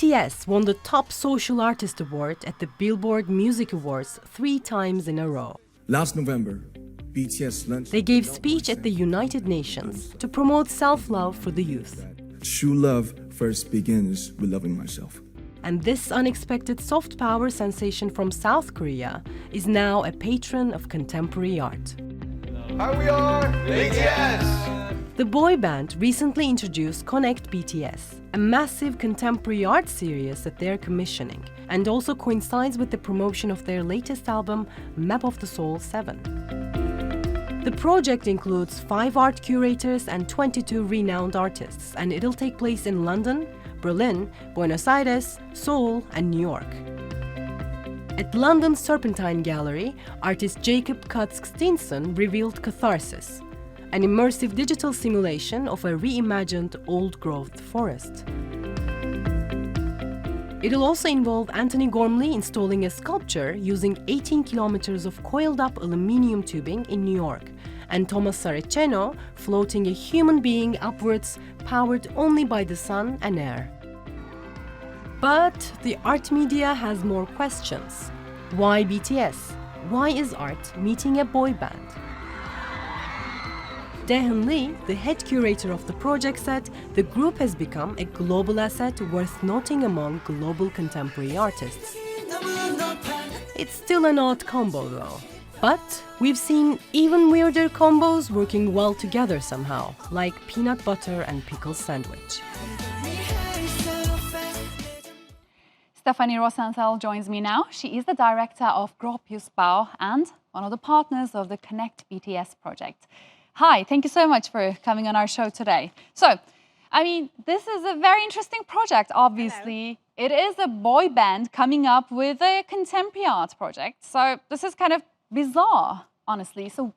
BTS won the Top Social Artist Award at the Billboard Music Awards 3 times in a row. Last November, BTS launched... They gave speech at the United Nations to promote self-love for the youth. True love first begins with loving myself. And this unexpected soft power sensation from South Korea is now a patron of contemporary art. Here we are, BTS! The boy band recently introduced Connect BTS, a massive contemporary art series that they're commissioning, and also coincides with the promotion of their latest album, Map of the Soul 7. The project includes 5 art curators and 22 renowned artists, and it'll take place in London, Berlin, Buenos Aires, Seoul, and New York. At London's Serpentine Gallery, artist Jacob Katz-Steenson revealed Catharsis, an immersive digital simulation of a reimagined old-growth forest. It'll also involve Anthony Gormley installing a sculpture using 18 kilometers of coiled-up aluminium tubing in New York, and Thomas Saraceno floating a human being upwards, powered only by the sun and air. But the art media has more questions. Why BTS? Why is art meeting a boy band? Daehyun Lee, the head curator of the project, said the group has become a global asset worth noting among global contemporary artists. It's still an odd combo though. But we've seen even weirder combos working well together somehow, like peanut butter and pickle sandwich. Stephanie Rosenthal joins me now. She is the director of Gropius Bau and one of the partners of the Connect BTS project. Hi, thank you so much for coming on our show today. So, I mean, this is a very interesting project, obviously. Hello. It is a boy band coming up with a contemporary art project. So this is kind of bizarre, honestly. So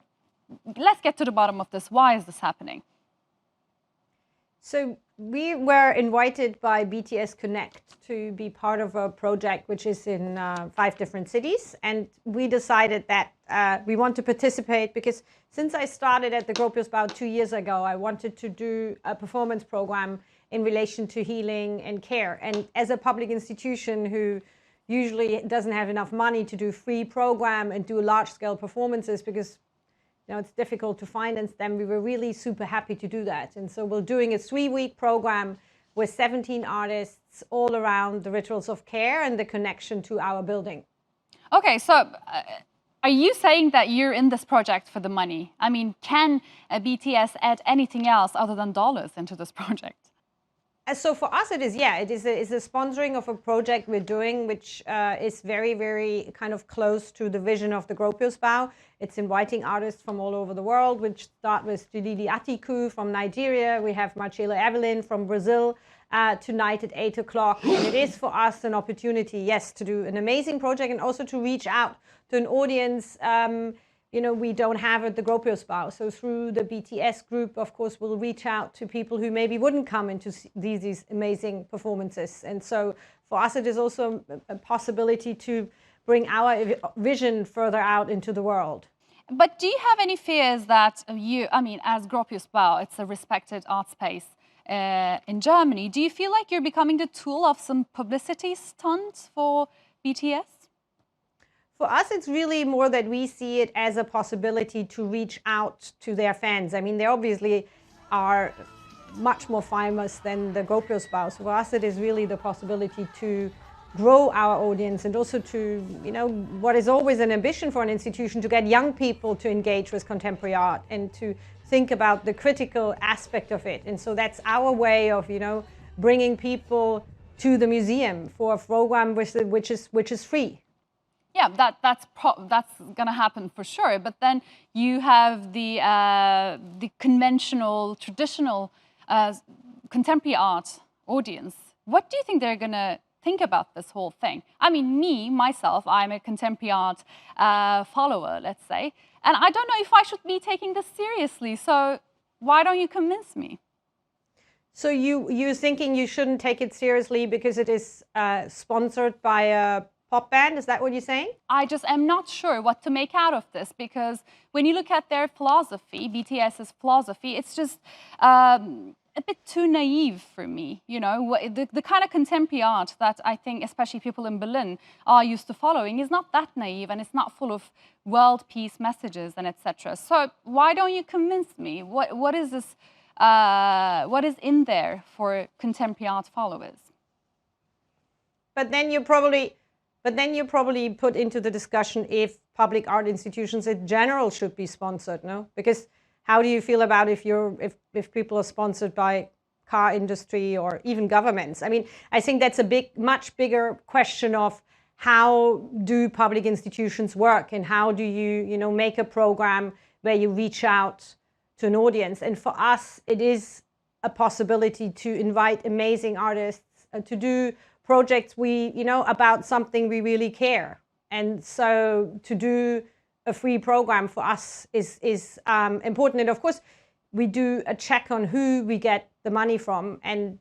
let's get to the bottom of this. Why is this happening? So we were invited by BTS Connect to be part of a project which is in 5 different cities. And we decided that we want to participate because since I started at the Gropius Bau 2 years ago, I wanted to do a performance program in relation to healing and care. And as a public institution who usually doesn't have enough money to do free program and do large-scale performances because it's difficult to finance them, we were really super happy to do that. And so we're doing a 3-week program with 17 artists all around the rituals of care and the connection to our building. Okay, so are you saying that you're in this project for the money? I mean, can BTS add anything else other than dollars into this project? So for us, it is a sponsoring of a project we're doing, which is very, very kind of close to the vision of the Gropius Bau. It's inviting artists from all over the world, which start with Julili Atiku from Nigeria. We have Marcelo Evelyn from Brazil tonight at 8 o'clock. And it is for us an opportunity, yes, to do an amazing project and also to reach out to an audience we don't have at the Gropius Bau. So through the BTS group, of course, we'll reach out to people who maybe wouldn't come into these amazing performances. And so for us, it is also a possibility to bring our vision further out into the world. But do you have any fears that as Gropius Bau, it's a respected art space in Germany, do you feel like you're becoming the tool of some publicity stunt for BTS? For us, it's really more that we see it as a possibility to reach out to their fans. I mean, they obviously are much more famous than the Gropius Bau. So for us, it is really the possibility to grow our audience and also to, what is always an ambition for an institution, to get young people to engage with contemporary art and to think about the critical aspect of it. And so that's our way of, bringing people to the museum for a program which is free. Yeah, that's going to happen for sure. But then you have the conventional, traditional contemporary art audience. What do you think they're going to think about this whole thing? I mean, myself, I'm a contemporary art follower, let's say, and I don't know if I should be taking this seriously. So why don't you convince me? So you're thinking you shouldn't take it seriously because it is sponsored by a pop band? Is that what you're saying? I just am not sure what to make out of this, because when you look at their philosophy, BTS's philosophy, it's just a bit too naive for me, you know. The kind of contemporary art that I think especially people in Berlin are used to following is not that naive, and it's not full of world peace messages and etc. So why don't you convince me? What is this? What is in there for contemporary art followers? But then you probably put into the discussion if public art institutions in general should be sponsored, no? Because how do you feel about if people are sponsored by car industry or even governments? I mean, I think that's a much bigger question of how do public institutions work, and how do you make a program where you reach out to an audience. And for us, it is a possibility to invite amazing artists to do projects about something we really care. And so to do a free program for us is important. And of course, we do a check on who we get the money from. And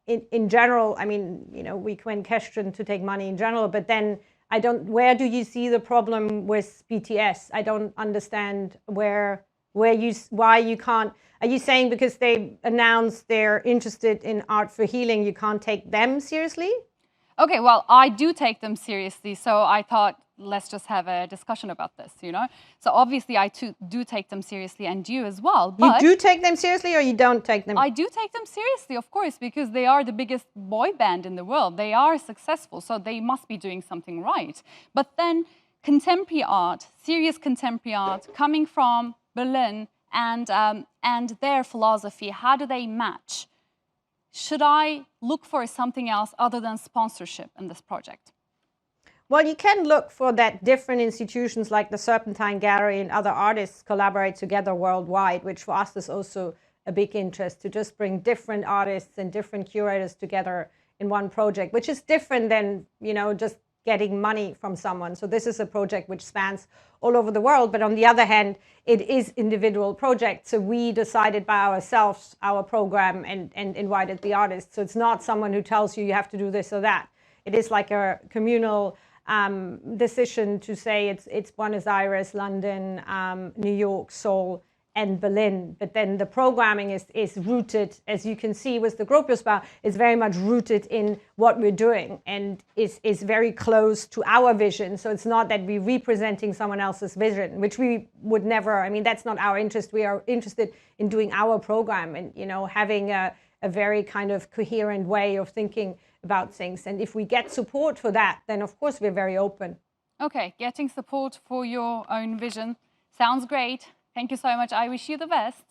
in general, I mean, we can question to take money in general, but then where do you see the problem with BTS? I don't understand why you can't. Are you saying because they announced they're interested in art for healing, you can't take them seriously? Okay, well, I do take them seriously, so I thought, let's just have a discussion about this, So obviously I do take them seriously, and you as well. But you do take them seriously, or you don't take them? I do take them seriously, of course, because they are the biggest boy band in the world. They are successful, so they must be doing something right. But then contemporary art, serious contemporary art, coming from Berlin and their philosophy, how do they match? Should I look for something else other than sponsorship in this project? Well, you can look for that different institutions like the Serpentine Gallery and other artists collaborate together worldwide, which for us is also a big interest, to just bring different artists and different curators together in one project, which is different than, just getting money from someone. So this is a project which spans all over the world, but on the other hand, it is individual projects. So we decided by ourselves our program and invited the artists. So it's not someone who tells you have to do this or that. It is like a communal decision to say it's Buenos Aires, London, New York, Seoul, and Berlin. But then the programming is rooted, as you can see with the Gropius Bau, is very much rooted in what we're doing and is very close to our vision. So it's not that we're representing someone else's vision, which we would never, I mean, that's not our interest. We are interested in doing our program and, having a very kind of coherent way of thinking about things. And if we get support for that, then of course we're very open. Okay, getting support for your own vision sounds great. Thank you so much. I wish you the best.